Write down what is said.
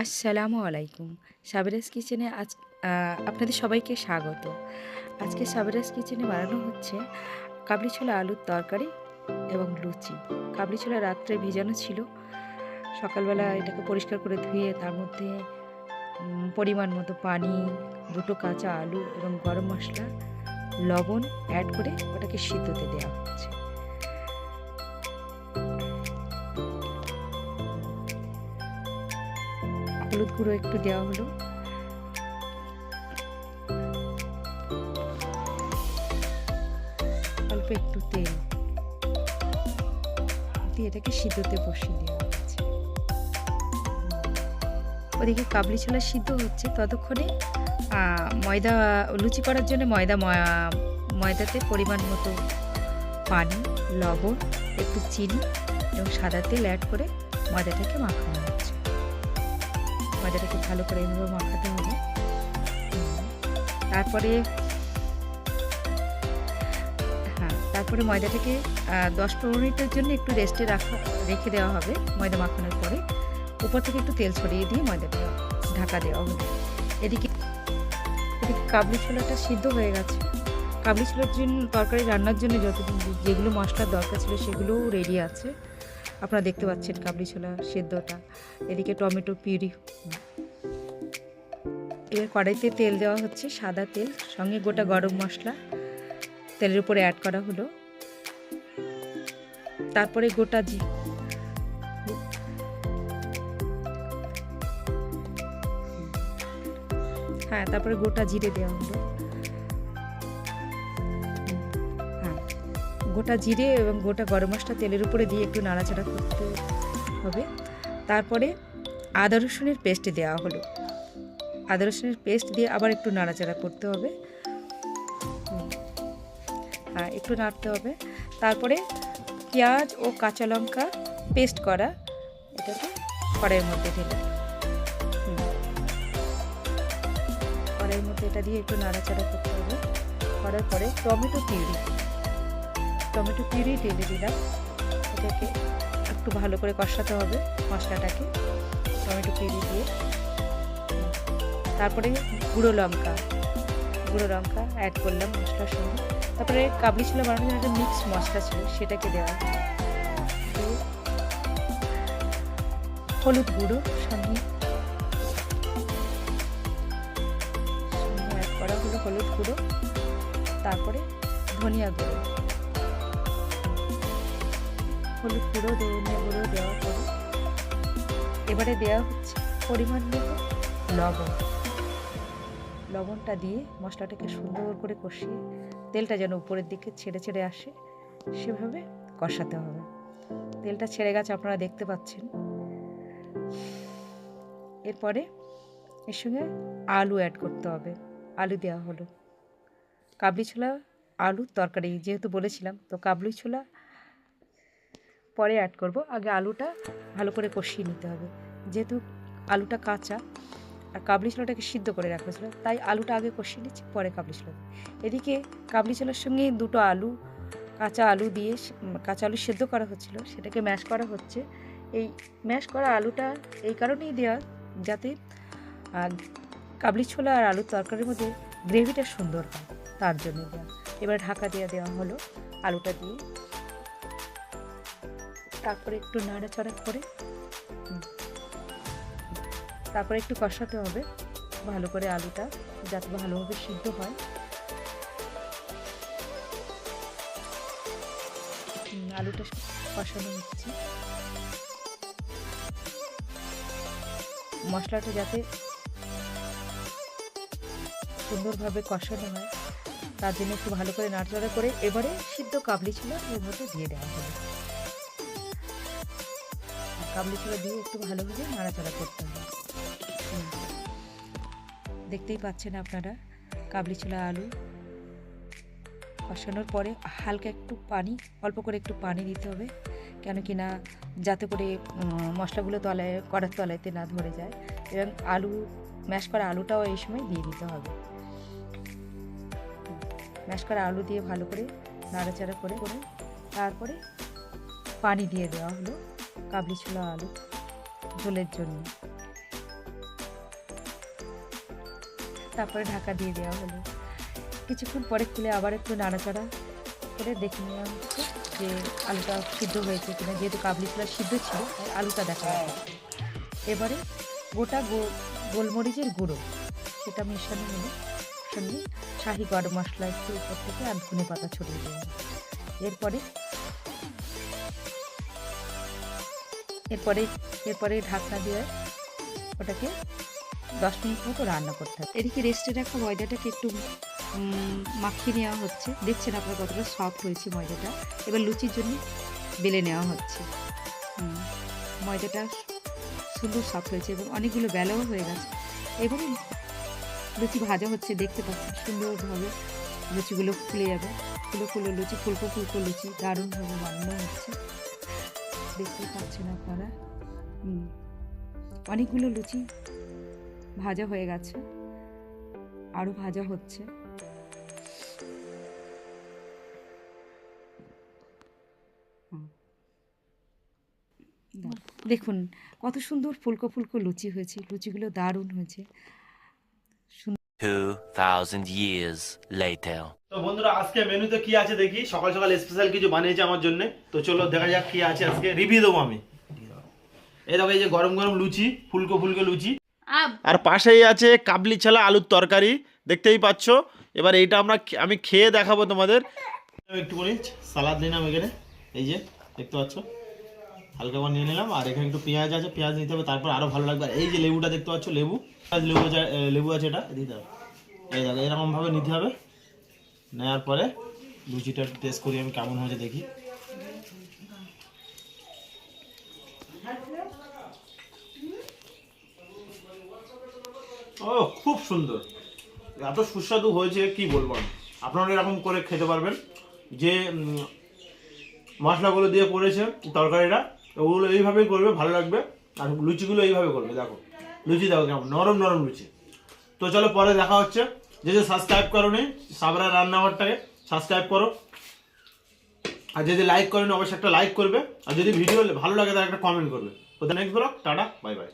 আসসালামু আলাইকুম। সাবেরাস কিচেনে আপনাদের সবাইকে স্বাগত। আজকে সাবেরাস কিচেনে বানানো হচ্ছে কাবলি ছোলা আলুর তরকারি এবং লুচি। কাবলি ছোলা রাত্রে ভিজানো ছিল। সকালবেলা এটাকে পরিষ্কার করে ধুয়ে তার মধ্যে পরিমাণ মতো পানি, ২ টো কাঁচা আলু এবং গরম মসলা, লবণ অ্যাড করে ওটাকে সিদ্ধতে দেওয়া হচ্ছে। হলুদ গুঁড়ো একটু দেওয়া হলো। অল্প একটু তেল দিয়ে এটাকে সিদ্ধতে বসিয়ে দেওয়া হচ্ছে। ওদিকে কাবলি ছোলা সিদ্ধ হচ্ছে, ততক্ষণে ময়দা লুচি করার জন্য ময়দাতে পরিমাণ মতো পানি, লবণ, একটু চিনি এবং সাদা তেল অ্যাড করে ময়দাটাকে মাখানো হচ্ছে। ময়দাটাকে ভালো করে এভাবে মাখাতে হবে। তারপরে তারপরে ময়দাটাকে ১০-১৫ মিনিটের জন্য একটু রেখে দেওয়া হবে। ময়দা মাখানোর পরে উপর থেকে একটু তেল ছড়িয়ে দিয়ে ময়দাটা ঢাকা দেওয়া হবে। এদিকে কাবলি ছোলাটা সিদ্ধ হয়ে গেছে। কাবলি ছোলার জন্য তরকারি রান্নার জন্য যেগুলো মশলার দরকার ছিল সেগুলোও রেডি আছে। আপনারা দেখতে পাচ্ছেন কাবলি ছোলা সেদ্ধটা। এদিকে টমেটো পিউরি। এবার কড়াইতে তেল দেওয়া হচ্ছে, সাদা তেল, সঙ্গে গোটা গরম মশলা তেলের উপরে অ্যাড করা হলো। তারপরে তারপরে গোটা জিরে দেওয়া হলো। গোটা জিরে এবং গোটা গরম মশলা তেলের উপরে দিয়ে একটু নাড়াচাড়া করতে হবে। তারপরে আদা রসুনের পেস্ট দেওয়া হলো। আদা রসুনের পেস্ট দিয়ে আবার একটু নাড়াচাড়া করতে হবে। একটু নাড়তে হবে। তারপরে পেঁয়াজ ও কাঁচা লঙ্কা পেস্ট করা এটাকে কড়াইয়ের মধ্যে ঢেলে কড়াইয়ের মধ্যে এটা দিয়ে একটু নাড়াচাড়া করতে হবে। করার পরে টমেটো পিউরি ঢেলে দিলাম। এটাকে একটু ভালো করে কষাতে হবে মশলাটাকে টমেটো পিউরি দিয়ে। তারপরে গুঁড়ো লঙ্কা অ্যাড করলাম মশলার সঙ্গে। তারপরে কাবলি ছোলা বানানোর জন্য একটা মিক্স মশলা ছিল, সেটাকে দেওয়া হলুদ গুঁড়ো সঙ্গে অ্যাড করা হলো হলুদ গুঁড়ো। তারপরে ধনিয়া গুঁড়ো, ধনিয়া গুঁড়ো দেওয়া পরে এবারে দেওয়া হচ্ছে পরিমাণ মতো লবণটা দিয়ে মশলাটাকে সুন্দর করে কষিয়ে তেলটা যেন উপরের দিকে ছেড়ে আসে সেভাবে কষাতে হবে। তেলটা ছেড়ে গেছে, আপনারা দেখতে পাচ্ছেন। এরপরে এর সঙ্গে আলু অ্যাড করতে হবে। আলু দেওয়া হলো। কাবলি ছোলা আলুর তরকারি যেহেতু বলেছিলাম, তো কাবলি ছোলা পরে অ্যাড করব। আগে আলুটা ভালো করে কষিয়ে নিতে হবে, যেহেতু আলুটা কাঁচা আর কাবলি ছোলাটাকে সিদ্ধ করে রাখা ছিল, তাই আলুটা আগে কষিয়ে নিচ্ছি, পরে কাবলি ছোলা। এদিকে কাবলি ছোলার সঙ্গে 2টো কাঁচা আলু সেদ্ধ করা হচ্ছিল, সেটাকে ম্যাশ করা হচ্ছে। এই ম্যাশ করা আলুটা এই কারণেই দেওয়া যাতে কাবলি ছোলা আর আলুর তরকারির মধ্যে গ্রেভিটা সুন্দর হয়, তার জন্য দেওয়া। এবার ঢাকা দেওয়া হলো আলুটা দিয়ে। তারপরে একটু নাড়াচাড়া করে তারপরে একটু কষাতে হবে ভালো করে আলুটা, যাতে ভালোভাবে সিদ্ধ হয়। আলুটা কষানো হচ্ছে। মশলাটা যাতে সুন্দরভাবে কষানো হয় তার জন্য একটু ভালো করে নাড়াচাড়া করে এবারে সিদ্ধ কাবলি ছোলা এর মধ্যে দিয়ে দেওয়া হবে। কাবলি ছোলা দিয়ে একটু ভালোভাবে নাড়াচাড়া করতে হবে। দেখতেই পাচ্ছেন আপনারা কাবলি ছোলা আলু কষানোর পরে হালকা একটু অল্প করে একটু পানি দিতে হবে, কেন কি না যাতে করে মশলাগুলো কড়ার তলাইতে না ধরে যায়। এবং ম্যাশ করা আলুটাও এই সময় দিয়ে দিতে হবে। ম্যাশ করা আলু দিয়ে ভালো করে নাড়াচাড়া করে তারপরে পানি দিয়ে দেওয়া হলো কাবলি ছোলা আলু ঝোলের জন্য। তারপরে ঢাকা দিয়ে দেওয়া হলো। কিছুক্ষণ পরে খুলে আবার একটু নাড়াচাড়া করে দেখে নেওয়া হচ্ছে যে আলুটা সিদ্ধ হয়েছে কিনা, যেহেতু কাবলি ছোলা সিদ্ধ ছিল তাই আলুটা দেখা যাচ্ছে। এবারে গোটা গোলমরিচের গুঁড়ো সেটা মেশানো হলো, সঙ্গে শাহি গরম মশলা একটু উপর থেকে আর ধনে পাতা ছড়িয়ে দেওয়া। এরপরে এরপরে এরপরে ঢাকনা দিয়ে ওটাকে 10 মিনিট মতো রান্না করতে হবে। এদিকে রেস্টে রাখা ময়দাটাকে একটু মাখিয়ে নেওয়া হচ্ছে। দেখছেন আপনার কতটা সফট হয়েছে ময়দাটা। এবার লুচির জন্য বেলে নেওয়া হচ্ছে। ময়দাটা সুন্দর সফট হয়েছে এবং অনেকগুলো বেলাও হয়ে গেছে। এবারে লুচি ভাজা হচ্ছে, দেখতে পাচ্ছেন সুন্দরভাবে লুচিগুলো ফুলে যাবে। ফুলো ফুলো লুচি, ফুলকো ফুলকো লুচি দারুণভাবে বানানো হচ্ছে, দেখতেই পাচ্ছেন আপনারা। অনেকগুলো লুচি ভাজা হয়ে গেছে, আরও ভাজা হচ্ছে। দেখুন কত সুন্দর ফুলকো ফুলকো লুচি হয়েছে, লুচিগুলো দারুণ হয়েছে। 2000 years later. তো বন্ধুরা আজকে মেনুতে কি আছে দেখি। সকাল সকাল স্পেশাল কিছু বানিয়েছে আমার জন্য, তো চলো দেখা যাক কি আছে আজকে, রিভিউ দেবো আমি। এই দেখো, এই যে গরম গরম লুচি, ফুলকো ফুলকো লুচি, আর পাশেই আছে কাবলি ছোলা আলুর তরকারি, দেখতেই পাচ্ছ। এবার এইটা আমি খেয়ে দেখাবো তোমাদের। একটুখানি সালাদ নিলাম এখানে, এই যে দেখতে পাচ্ছ, হালকা করে নিয়ে নিলাম। আর এখানে একটু পেঁয়াজ আছে, পেঁয়াজ নিতে হবে, তারপর আরো ভালো লাগবে। আর এই যে লেবুটা দেখতে পাচ্ছ, লেবু আছে, এটা দিতে হবে। এই দেখো এরকম ভাবে নিতে হবে। নেওয়ার পরে লুচিটা টেস্ট করি আমি কেমন হয়েছে দেখি। ও খুব সুন্দর, এত সুস্বাদু হয়েছে কি বলবো আমি। আপনারা এরকম করে খেতে পারবেন, যে মশলাগুলো দিয়ে করেছে তরকারিটা, ওগুলো এইভাবেই করবে, ভালো লাগবে। আর লুচিগুলো এইভাবে করবে, দেখো লুচি দেখো কেমন নরম নরম লুচি। তো চলো পরে দেখা হচ্ছে। যে সাবস্ক্রাইব করো নি সাবরা রান্নাঘরটাকে সাবস্ক্রাইব করো, আর যদি লাইক করেন অবশ্যই একটা লাইক করবে, আর যদি ভিডিও ভালো লাগে তাহলে একটা কমেন্ট করবে। তো next blog, tata, bye bye.